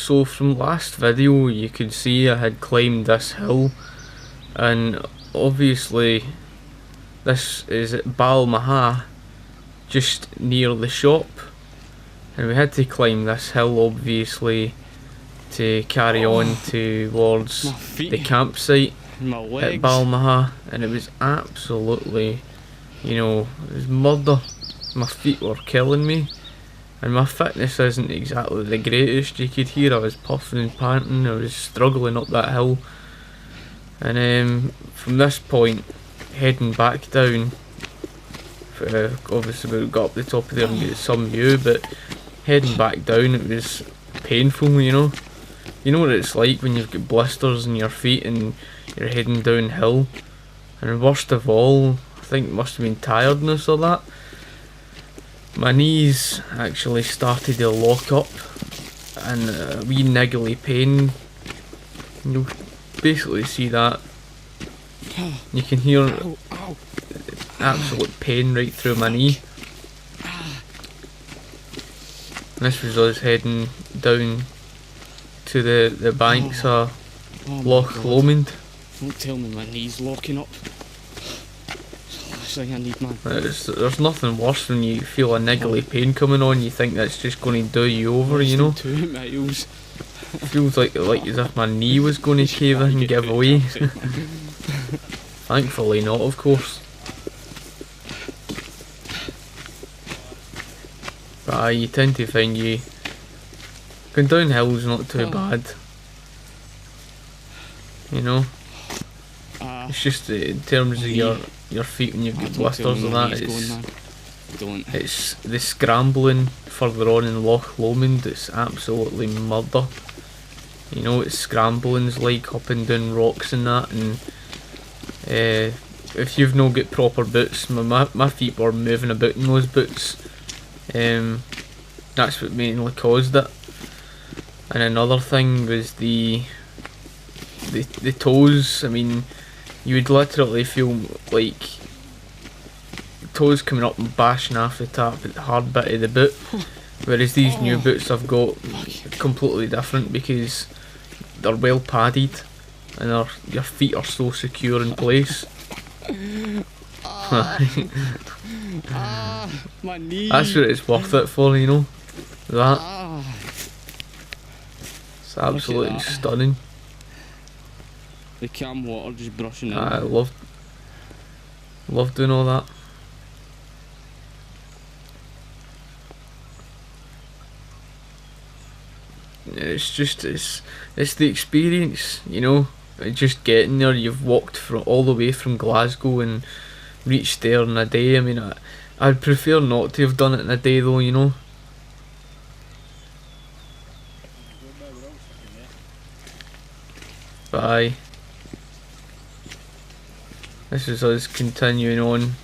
So from last video you could see I had climbed this hill, and obviously this is at Balmaha, just near the shop, and we had to climb this hill obviously to carry on towards the campsite at Balmaha, and it was absolutely, you know, it was murder. My feet were killing me, and my fitness isn't exactly the greatest. You could hear I was puffing and panting, I was struggling up that hill, and from this point heading back down, obviously we got up the top of there and get some view, but heading back down it was painful, you know. You know what it's like when you've got blisters in your feet and you're heading downhill, and worst of all, I think it must have been tiredness or that. My knees actually started to lock up, and a wee niggly pain. You'll basically see that. You can hear absolute pain right through my knee. And this was us heading down to the banks of Loch Lomond. Don't tell me my knee's locking up. I need, man. There's nothing worse when you feel a niggly pain coming on. You think that's just going to do you over, you know. 2 miles. Feels like as if my knee was going to cave in and give away. Thankfully not, of course. But you tend to find going down hills not too bad. You know. It's just in terms of your feet when you've got blisters and that, it's the scrambling further on in Loch Lomond, it's absolutely murder. You know what scrambling's like, up and down rocks and that, and if you've not got proper boots, my feet were moving about in those boots, that's what mainly caused it. And another thing was the toes. I mean, you would literally feel like toes coming up and bashing off the top at the hard bit of the boot, whereas these new boots I've got completely different because they're well padded and your feet are so secure in place. My knee. That's what it's worth it for, you know. That it's absolutely stunning. The calm water just brushing in. I love doing all that. It's the experience, you know. Just getting there. You've walked all the way from Glasgow and reached there in a day. I mean, I'd prefer not to have done it in a day though, you know. But aye. This is us continuing on.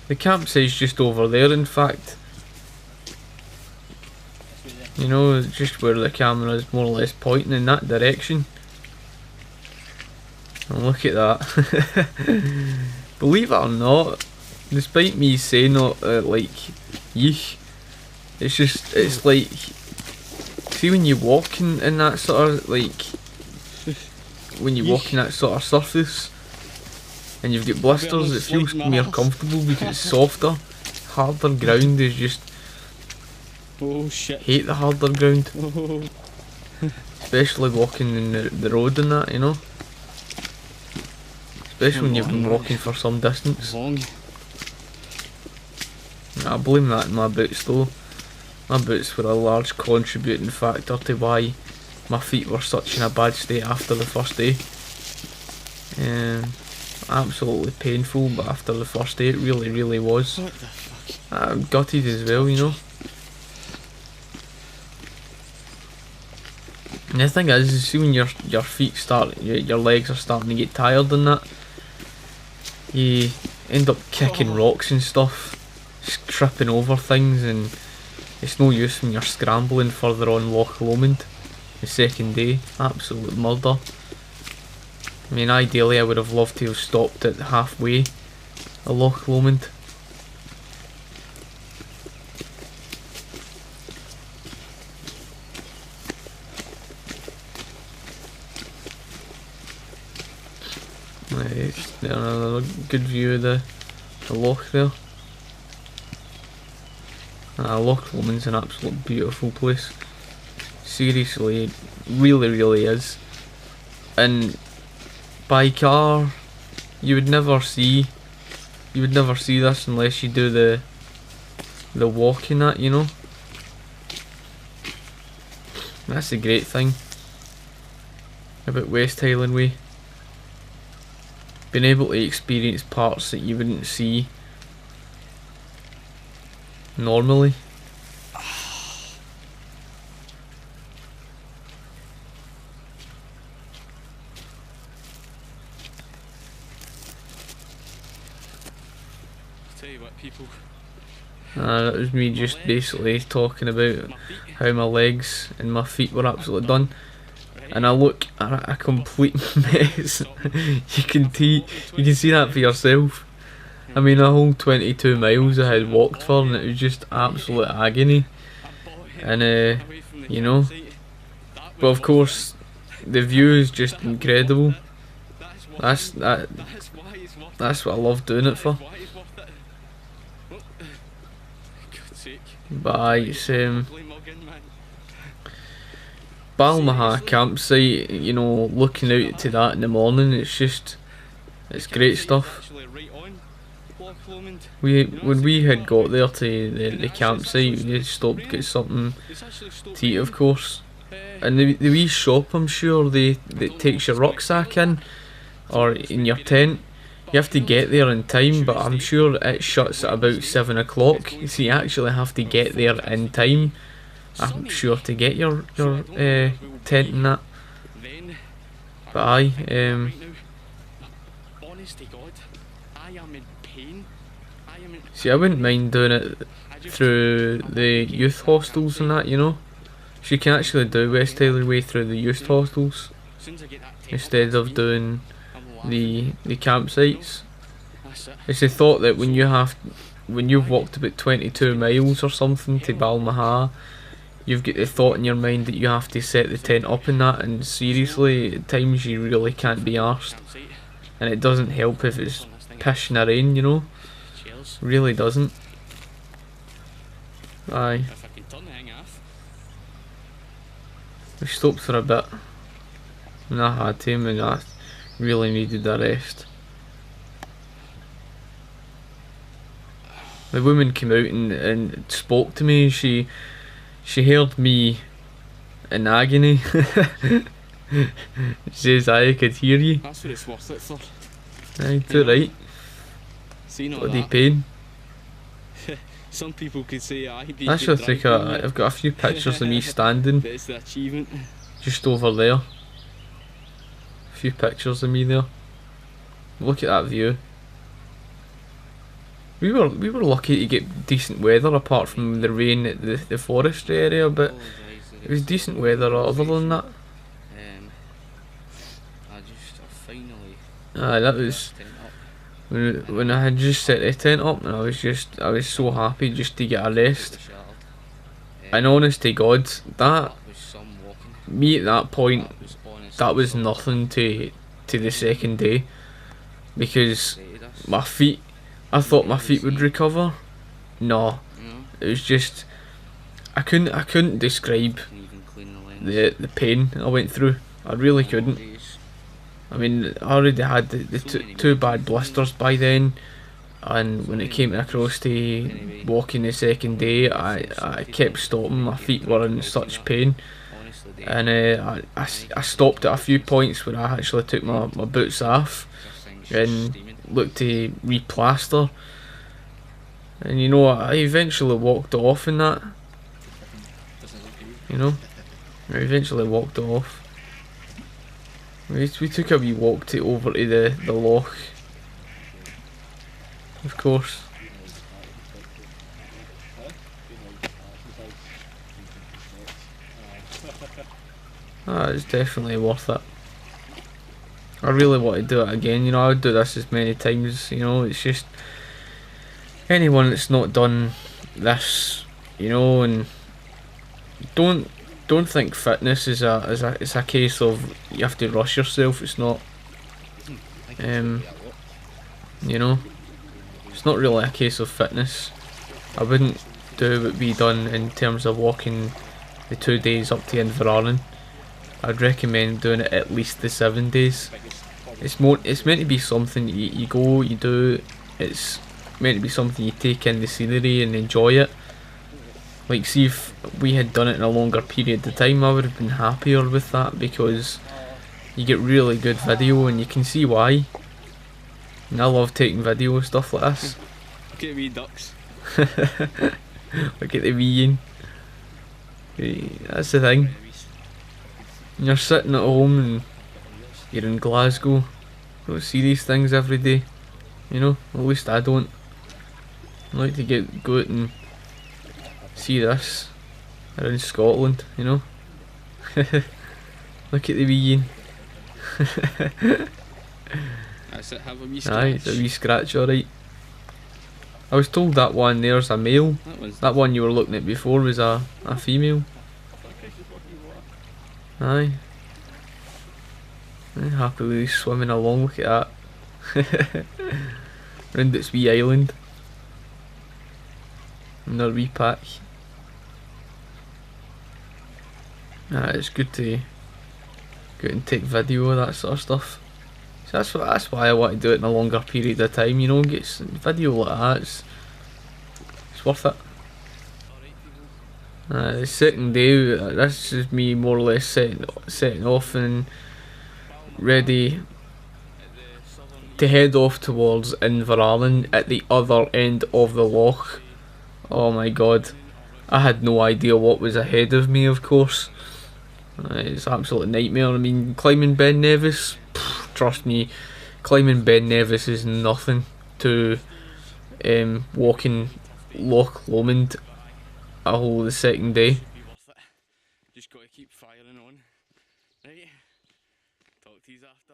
The campsite's just over there, in fact. You know, just where the camera is more or less pointing in that direction. And look at that. Believe it or not, despite me saying not like yeesh, it's like, see when you walk in that sort of like, when you walk in that sort of surface and you've got blisters, it feels more comfortable because it's softer. Harder ground is just, oh shit, hate the harder ground. Especially walking in the road and that, you know. Especially when you've been walking for some distance. I blame that in my boots though. My boots were a large contributing factor to why my feet were such in a bad state after the first day. Absolutely painful, but after the first day it really was. What the fuck? I'm gutted as well, you know. And the thing is, see when your feet your legs are starting to get tired and that, you end up kicking rocks and stuff, just tripping over things, and it's no use when you're scrambling further on Loch Lomond the second day. Absolute murder. I mean, ideally I would have loved to have stopped at halfway of Loch Lomond. Another good view of the loch there. Loch Lomond's an absolute beautiful place. Seriously, it really is. And by car, you would never see this unless you do the walk in that, you know. That's the great thing about West Highland Way. Being able to experience parts that you wouldn't see normally. Tell you what, people. That was me just basically talking about how my legs and my feet were absolutely done. And I look at a complete mess. You can see that for yourself. I mean, a whole 22 miles I had walked for, and it was just absolute agony. And you know, but of course, the view is just incredible. That's what I love doing it for. But it's Balmaha campsite, you know, looking out to that in the morning, it's great stuff. When we had got there to the campsite, we stopped to get something to eat, of course. And the wee shop, I'm sure, that takes your rucksack in, or in your tent. You have to get there in time, but I'm sure it shuts at about 7 o'clock, so you actually have to get there in time, I'm sure, to get your tent and that. But aye, see, I wouldn't mind doing it through the youth hostels and that, you know. So you can actually do West Highland Way through the youth hostels instead of doing the campsites. It's the thought that when you've walked about 22 miles or something to Balmaha, you've got the thought in your mind that you have to set the tent up in that, and seriously, at times you really can't be arsed. And it doesn't help if it's pissing or rain, you know. Really doesn't. Aye. We stopped for a bit, and I had to, and I really needed a rest. The woman came out and spoke to me. She heard me in agony. She says, I could hear you. That's what it's worth it for. Aye, it's alright. Bloody pain. Some people could say, I've got a few pictures of me standing but it's the achievement. just over there. A few pictures of me there. Look at that view. We were lucky to get decent weather apart from the rain at the forestry area, but it was decent weather other than that. Aye, that was when I had just set the tent up, and I was so happy just to get a rest. And honest to God, that me at that point, that was nothing to the second day, because my feet, I thought my feet would recover. No, it was just I couldn't describe the pain I went through. I really couldn't. I mean, I already had the two bad blisters by then, and when it came across to walking the second day, I kept stopping. My feet were in such pain, and I stopped at a few points where I actually took my boots off and looked to replaster. And you know, I eventually walked off in that. You know, I eventually walked off. We took a wee walk over to the loch, of course. It's definitely worth it. I really want to do it again, you know. I would do this as many times, you know. It's just anyone that's not done this, you know, and don't think fitness is a case of you have to rush yourself. It's not. You know, it's not really a case of fitness. I wouldn't do what we done in terms of walking the 2 days up to Inveraran. I'd recommend doing it at least the 7 days. It's meant to be something you go, you do. It's meant to be something you take in the scenery and enjoy it. Like, see, if we had done it in a longer period of time, I would have been happier with that, because you get really good video and you can see why. And I love taking video of stuff like this. Look at me ducks. Look at the weeing. That's the thing. You're sitting at home and you're in Glasgow. You don't see these things every day. You know, at least I don't. I like to go out and see this around Scotland, you know. Look at the weeing. That's it, have a wee scratch. Aye, it's a wee scratch, alright. I was told that one there's a male. That one you were looking at before was a female. Aye. Happily swimming along, look at that. Round its wee island. And their wee pack. It's good to go out and take video of that sort of stuff. So that's why I want to do it in a longer period of time, you know, get some video like that, it's worth it. The second day, this is me more or less setting off and ready to head off towards Inveraran at the other end of the loch. Oh my god, I had no idea what was ahead of me, of course. It's an absolute nightmare. I mean, climbing Ben Nevis, trust me, climbing Ben Nevis is nothing to walking Loch Lomond a whole the second day. Just gotta keep firing on. Right? Talk to you after.